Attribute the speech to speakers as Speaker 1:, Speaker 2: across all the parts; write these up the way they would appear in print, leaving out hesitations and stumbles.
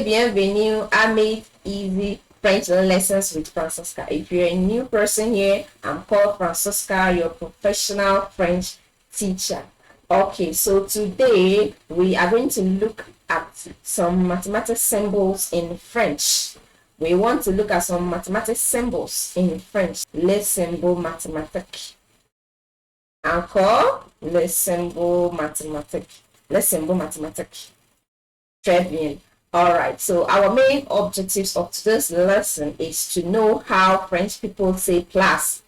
Speaker 1: bienvenue à Made Easy French Lessons with Francesca. If you're a new person here, I'm called Francesca, your professional French teacher. Okay, so today we are going to look at some mathematical symbols in French. We want to look at some mathematical symbols in French. Les symboles mathématiques. Encore, les symboles mathématiques. Les symboles mathématiques. Très bien. All right, so our main objectives of today's lesson is to know how French people say plus,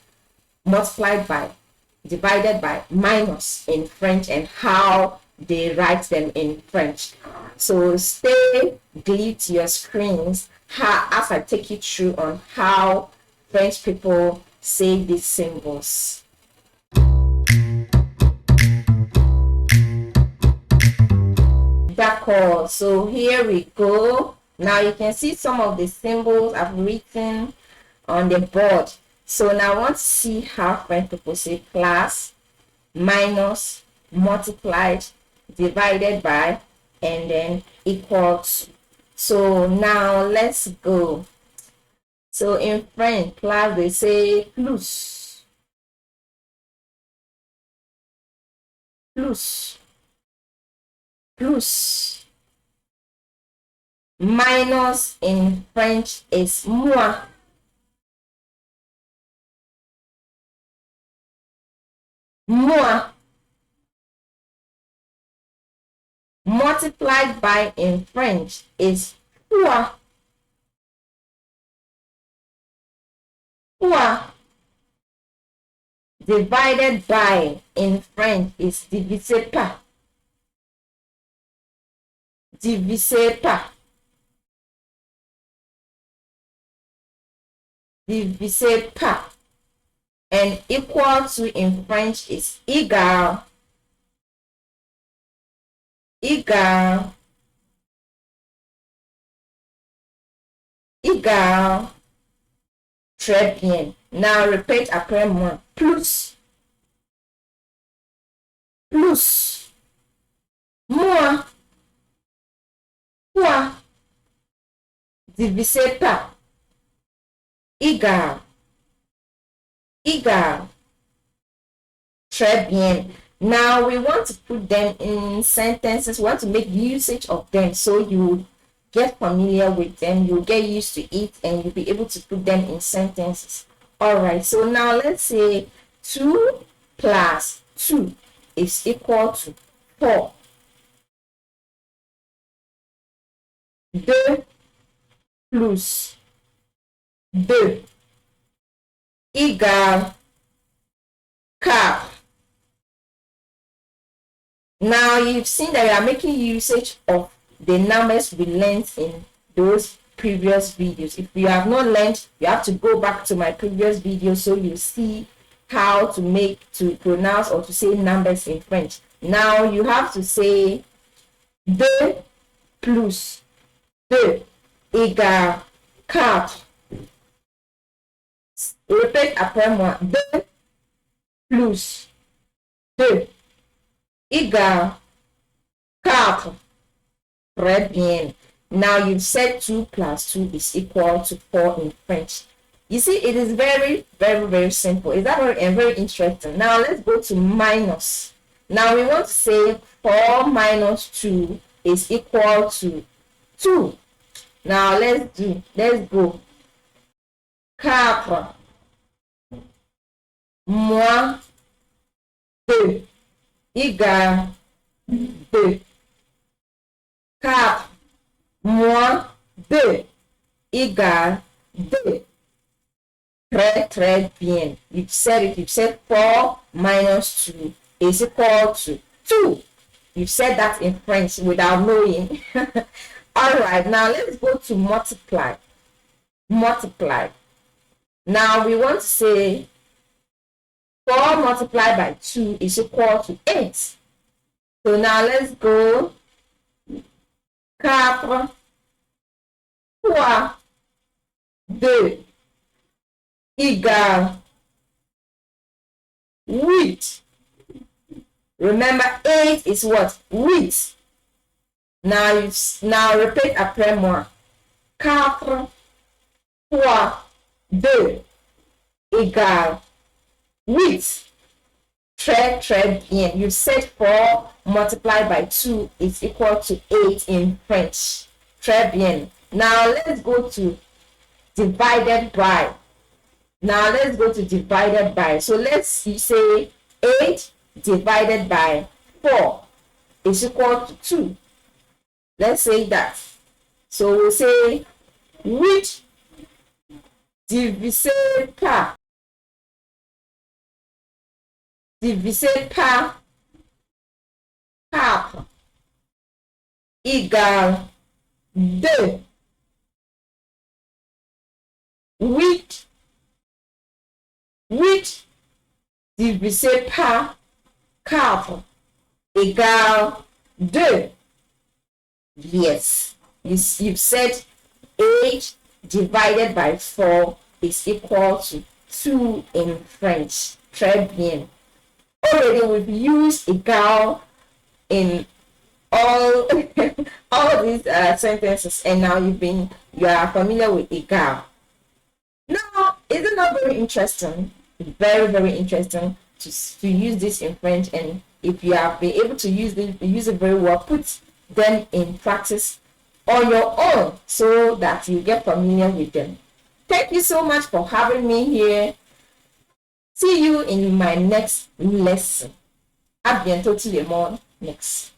Speaker 1: multiplied by, divided by, minus in French, and how they write them in French. So stay glued to your screens as I take you through on how French people say these symbols. D'accord, so here we go. Now you can see some of the symbols I've written on the board. So now I want to see how French people say plus, minus, multiplied, divided by, and then equals. So now let's go. So in French, plus they say plus. Plus. Plus. Minus in French is moins. Moins. Multiplied by in French is fois. Fois. Divided by in French is divisé par. Divisé par. Divisé par. And equal to in French is égal. Égal. Égal. Très bien. Now repeat après moi. Plus. Plus. Moins. Fois. Divisé par. Égal. Égal. Très bien. Now we want to put them in sentences. We want to make usage of them so you get familiar with them, you get used to it, and you'll be able to put them in sentences. All right, so now let's say 2 plus 2 is equal to 4. 2 plus 2 égale 4. Now you've seen that we are making usage of the numbers we learned in those previous videos. If you have not learned, you have to go back to my previous video so you see how to pronounce or to say numbers in French. Now you have to say 2 plus 2 égale 4. Répète après moi. 2 plus 2 égale 4. Très bien. Now you've said 2 plus 2 is equal to 4 in French. You see, it is very, very, very simple. Is that very interesting? Now let's go to minus. Now we want to say 4 minus 2 is equal to 2. Now let's go. 4 moins 2 égale 2. 4 moins 2 égale 2. Très, très bien. You've said it. You've said 4 minus 2 is equal to 2. You've said that in French without knowing. All right, now let's go to multiply. Multiply. Now we want to say 4 multiplied by 2 is equal to 8. So now let's go. 4 fois 2 égale 8. Remember, 8 is what? 8. Now repeat après moi. 4, 3, 2 égale 8. Très bien. You said 4 multiplied by 2 is equal to 8 in French. Très bien. Now let's go to divided by. So let's say 8 divided by 4 is equal to 2. Let's say that. So we'll say 8 divisé par 4 égale 2. 8 divisé par 4 égale 2. Yes, you've said 8 divided by 4 is equal to 2 in French. Très bien. Already we've used égal in all all these sentences, and now you are familiar with égal. Now, is it not very interesting? Very, very interesting to use this in French, and if you have been able to use it very well, put them in practice on your own so that you get familiar with them. Thank you so much for having me here. See you in my next lesson. À bientôt tout le monde. Next.